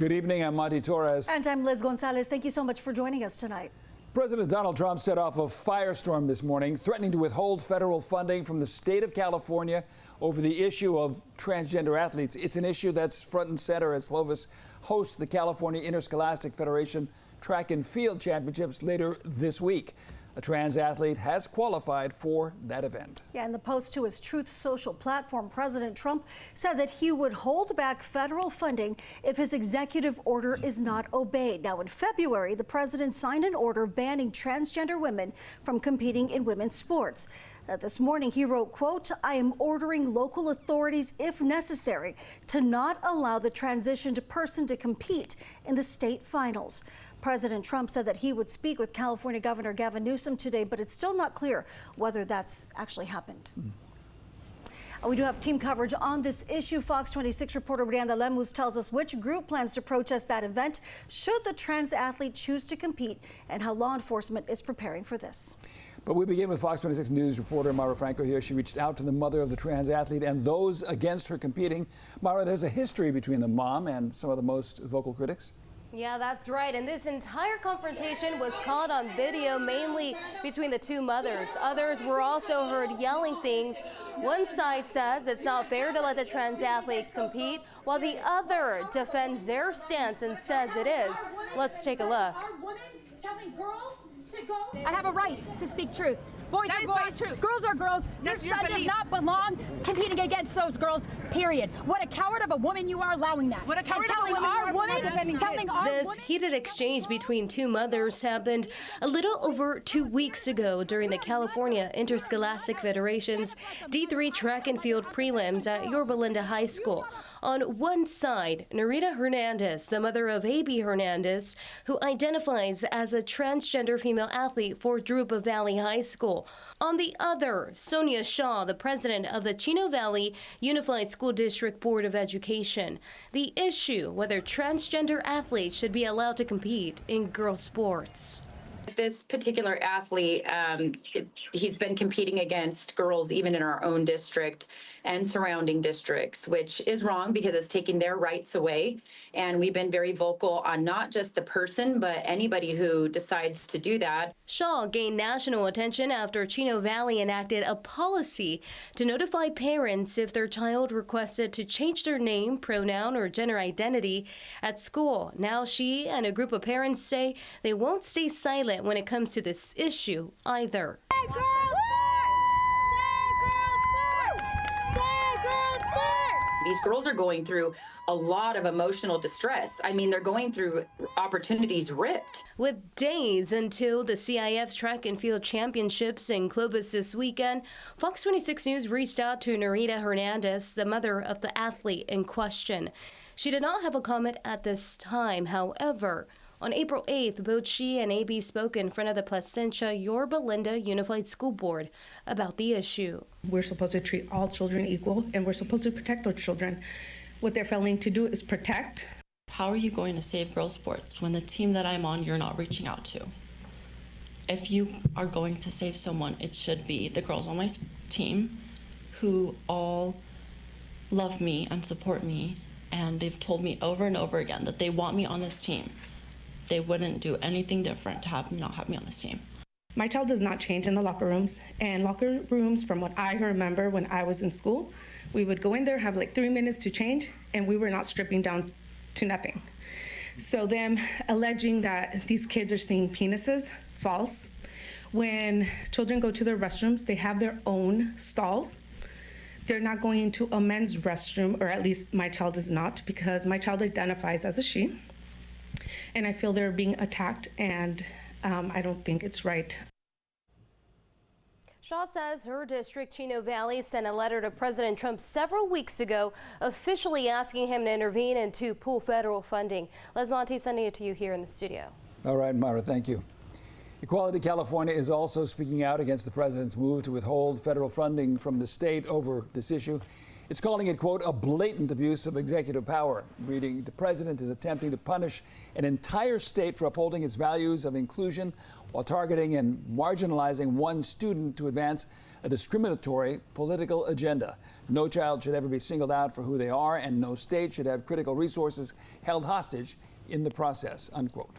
Good evening, I'm Monty Torres. And I'm Liz Gonzalez. Thank you so much for joining us tonight. President Donald Trump set off a firestorm this morning, threatening to withhold federal funding from the state of California over the issue of transgender athletes. It's an issue that's front and center as Clovis hosts the California Interscholastic Federation track and field championships later this week. A trans athlete has qualified for that event. Yeah, in the post to his Truth Social platform, President Trump said that he would hold back federal funding if his executive order is not obeyed. Now, in February, the president signed an order banning transgender women from competing in women's sports. This morning, he wrote, quote, "I am ordering local authorities, if necessary, to not allow the transitioned person to compete in the state finals." President Trump said that he would speak with California Governor Gavin Newsom today, but it's still not clear whether that's actually happened. We do have team coverage on this issue. Fox 26 reporter Brianda Lemus tells us which group plans to protest that event should the trans athlete choose to compete, and how law enforcement is preparing for this. But we begin with Fox 26 News reporter Mara Franco here. She reached out to the mother of the trans athlete and those against her competing. Mara, there's a history between the mom and some of the most vocal critics. Yeah, that's right. And this entire confrontation was caught on video, mainly between the two mothers. Others were also heard yelling things. One side says it's not fair to let the trans athlete compete, while the other defends their stance and says it is. Let's take a look. I have a right to speak truth. Boys are boys, girls are girls. Your son does not belong competing against those girls, period. What a coward of a woman you are allowing that. What a coward of a woman This heated exchange between two mothers happened a little over 2 weeks ago during the California Interscholastic Federation's D3 track and field prelims at Yorba Linda High School. On one side, Narita Hernandez, the mother of A.B. Hernandez, who identifies as a transgender female athlete for Drupa Valley High School. On the other, Sonia Shaw, the president of the Chino Valley Unified School District Board of Education. The issue, whether transgender athletes should be allowed to compete in girls' sports. This particular athlete, he's been competing against girls even in our own district and surrounding districts, which is wrong because it's taking their rights away. And we've been very vocal on not just the person, but anybody who decides to do that. Shaw gained national attention after Chino Valley enacted a policy to notify parents if their child requested to change their name, pronoun, or gender identity at school. Now she and a group of parents say they won't stay silent when it comes to this issue either. These girls are going through a lot of emotional distress. I mean, they're going through opportunities ripped. With days until the CIF track and field championships in Clovis this weekend, Fox 26 News reached out to Narita Hernandez, the mother of the athlete in question. She did not have a comment at this time. However, on April 8th, both she and AB spoke in front of the Placentia Yorba Linda Unified School Board about the issue. We're supposed to treat all children equal, and we're supposed to protect our children. What they're failing to do is protect. How are you going to save girls' sports when the team that I'm on you're not reaching out to? If you are going to save someone, it should be the girls on my team who all love me and support me, and they've told me over and over again that they want me on this team. They wouldn't do anything different to not have me on this team. My child does not change in the locker rooms. And locker rooms, from what I remember when I was in school, we would go in there, have like 3 minutes to change, and we were not stripping down to nothing. So them alleging that these kids are seeing penises, false. When children go to their restrooms, they have their own stalls. They're not going into a men's restroom, or at least my child is not, because my child identifies as a she. And I feel they're being attacked, and I don't think it's right. Shaw says her district, Chino Valley, sent a letter to President Trump several weeks ago, officially asking him to intervene and to pull federal funding. Les Monte, sending it to you here in the studio. All right, Myra, thank you. Equality California is also speaking out against the president's move to withhold federal funding from the state over this issue. It's calling it, quote, a blatant abuse of executive power. Reading, the president is attempting to punish an entire state for upholding its values of inclusion while targeting and marginalizing one student to advance a discriminatory political agenda. No child should ever be singled out for who they are, and no state should have critical resources held hostage in the process, unquote.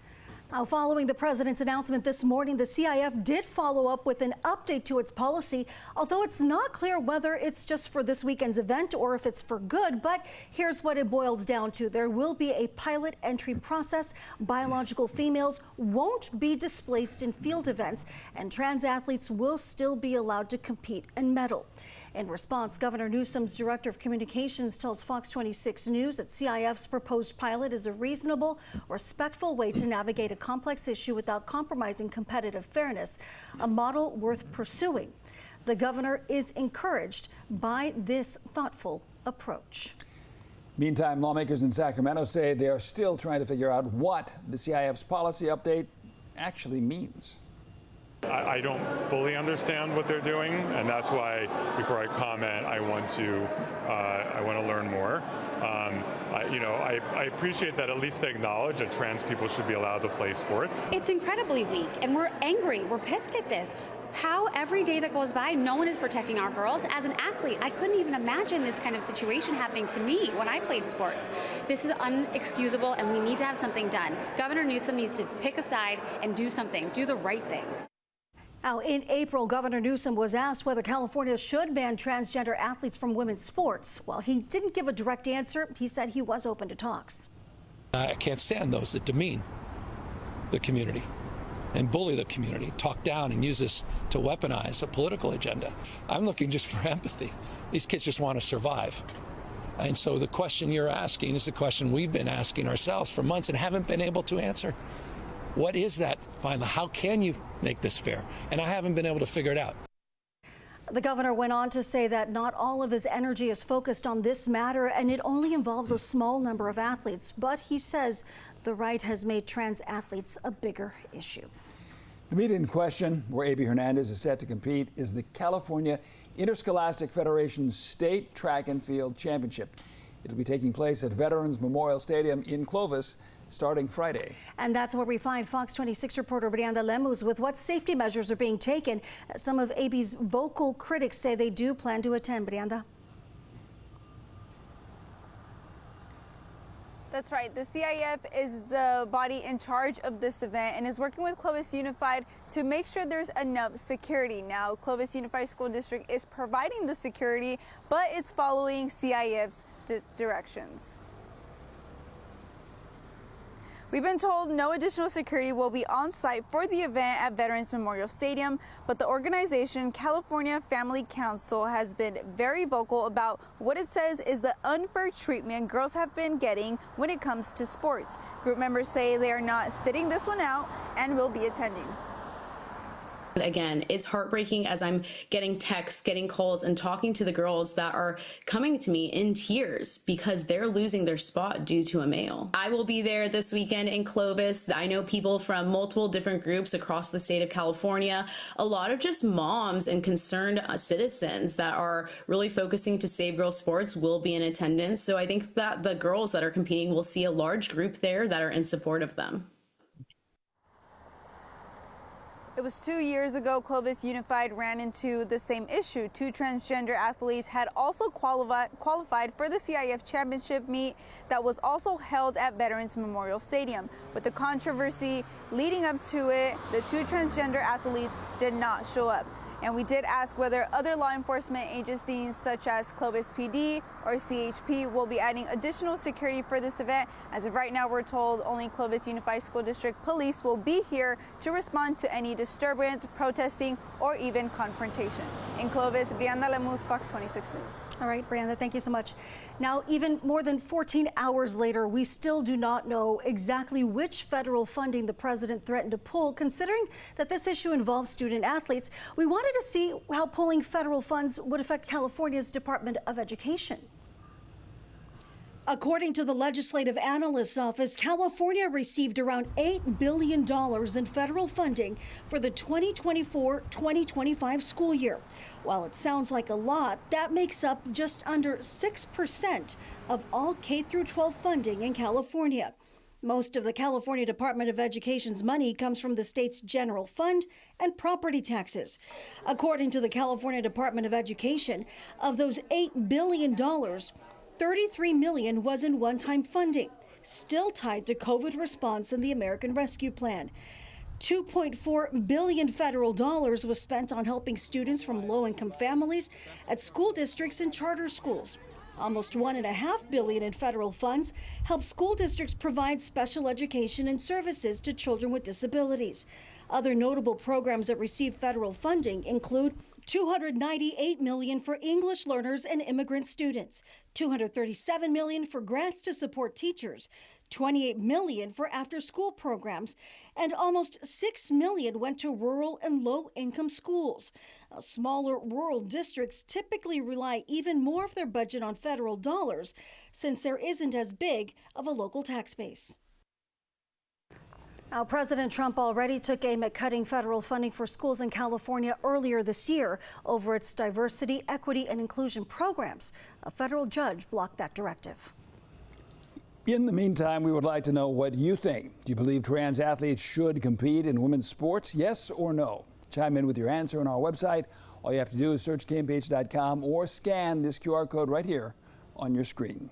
Now, following the president's announcement this morning, the CIF did follow up with an update to its policy, although it's not clear whether it's just for this weekend's event or if it's for good. But here's what it boils down to. There will be a pilot entry process. Biological females won't be displaced in field events, and trans athletes will still be allowed to compete and medal. In response, Governor Newsom's director of communications tells Fox 26 News that CIF's proposed pilot is a reasonable, respectful way to navigate a complex issue without compromising competitive fairness, a model worth pursuing. The governor is encouraged by this thoughtful approach. Meantime, lawmakers in Sacramento say they are still trying to figure out what the CIF's policy update actually means. I don't fully understand what they're doing, and that's why, before I comment, I want to learn more. I appreciate that at least they acknowledge that trans people should be allowed to play sports. It's incredibly weak, and we're angry. We're pissed at this. How every day that goes by, no one is protecting our girls. As an athlete, I couldn't even imagine this kind of situation happening to me when I played sports. This is unexcusable, and we need to have something done. Governor Newsom needs to pick a side and do something, do the right thing. Now, in April, Governor Newsom was asked whether California should ban transgender athletes from women's sports. While he didn't give a direct answer, he said he was open to talks. I can't stand those that demean the community and bully the community, talk down and use this to weaponize a political agenda. I'm looking just for empathy. These kids just want to survive. And so the question you're asking is the question we've been asking ourselves for months and haven't been able to answer. What is that finally? How can you make this fair? And I haven't been able to figure it out. The governor went on to say that not all of his energy is focused on this matter, and it only involves a small number of athletes. But he says the right has made trans athletes a bigger issue. The meet in question, where A.B. Hernandez is set to compete, is the California Interscholastic Federation State Track and Field Championship. It'll be taking place at Veterans Memorial Stadium in Clovis starting Friday. And that's where we find Fox 26 reporter Brianda Lemus with what safety measures are being taken. Some of AB's vocal critics say they do plan to attend. Brianda. That's right. The CIF is the body in charge of this event and is working with Clovis Unified to make sure there's enough security. Now, Clovis Unified School District is providing the security, but it's following CIF's directions. We've been told no additional security will be on site for the event at Veterans Memorial Stadium, but the organization California Family Council has been very vocal about what it says is the unfair treatment girls have been getting when it comes to sports. Group members say they are not sitting this one out and will be attending. Again, it's heartbreaking as I'm getting texts, getting calls, and talking to the girls that are coming to me in tears because they're losing their spot due to a male. I will be there this weekend in Clovis. I know people from multiple different groups across the state of California, a lot of just moms and concerned citizens that are really focusing to save girls sports will be in attendance. So I think that the girls that are competing will see a large group there that are in support of them. It was 2 years ago Clovis Unified ran into the same issue. 2 transgender athletes had also qualified for the CIF championship meet that was also held at Veterans Memorial Stadium. With the controversy leading up to it, the 2 transgender athletes did not show up. And we did ask whether other law enforcement agencies such as Clovis PD or CHP will be adding additional security for this event. As of right now, we're told only Clovis Unified School District Police will be here to respond to any disturbance, protesting, or even confrontation. In Clovis, Brianda Lemus, Fox 26 News. All right, Brianda, thank you so much. Now, even more than 14 hours later, we still do not know exactly which federal funding the president threatened to pull, considering that this issue involves student athletes. We wanted to see how pulling federal funds would affect California's Department of Education. According to the Legislative Analyst's Office, California received around $8 billion in federal funding for the 2024-2025 school year. While it sounds like a lot, that makes up just under 6% of all K-12 funding in California. Most of the California Department of Education's money comes from the state's general fund and property taxes. According to the California Department of Education, of those $8 billion, $33 million was in one-time funding, still tied to COVID response and the American Rescue Plan. $2.4 billion federal dollars was spent on helping students from low-income families at school districts and charter schools. Almost $1.5 billion in federal funds help school districts provide special education and services to children with disabilities. Other notable programs that receive federal funding include $298 million for English learners and immigrant students, $237 million for grants to support teachers, $28 million for after-school programs, and almost $6 million went to rural and low-income schools. Smaller rural districts typically rely even more of their budget on federal dollars since there isn't as big of a local tax base. Now, President Trump already took aim at cutting federal funding for schools in California earlier this year over its diversity, equity, and inclusion programs. A federal judge blocked that directive. In the meantime, we would like to know what you think. Do you believe trans athletes should compete in women's sports? Yes or no? Chime in with your answer on our website. All you have to do is search campaign.com or scan this QR code right here on your screen.